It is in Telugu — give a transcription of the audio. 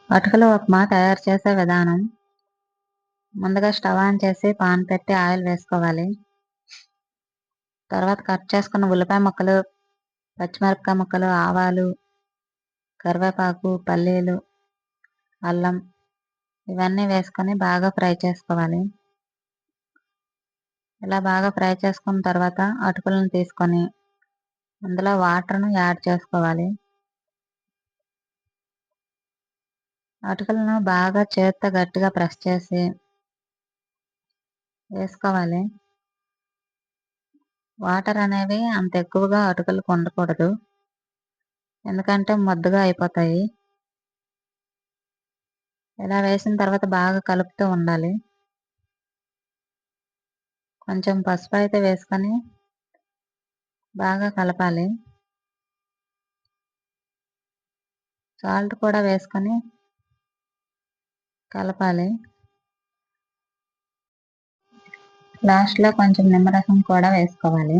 అటుకుల ఉప్మా తయారు చేసే విధానం. ముందుగా స్టవ్ ఆన్ చేసి పాన్ పెట్టి ఆయిల్ వేసుకోవాలి. తర్వాత కట్ చేసుకున్న ఉల్లిపాయ ముక్కలు, పచ్చిమిరపకాయ ముక్కలు, ఆవాలు, కరివేపాకు, పల్లీలు, అల్లం ఇవన్నీ వేసుకొని బాగా ఫ్రై చేసుకోవాలి. ఇలా బాగా ఫ్రై చేసుకున్న తర్వాత అటుకులను తీసుకొని అందులో వాటర్ను యాడ్ చేసుకోవాలి. అటుకులను బాగా చేత్తో గట్టిగా ప్రెస్ చేసి వేసుకోవాలి. వాటర్ అనేవి అంత ఎక్కువగా అటుకులకు ఉండకూడదు, ఎందుకంటే ముద్దగా అయిపోతాయి. ఇలా వేసిన తర్వాత బాగా కలుపుతూ ఉండాలి. కొంచెం పసుపు అయితే వేసుకొని బాగా కలపాలి. సాల్ట్ కూడా వేసుకొని కలపాలి. లాస్ట్లో కొంచెం నిమ్మరసం కూడా వేసుకోవాలి.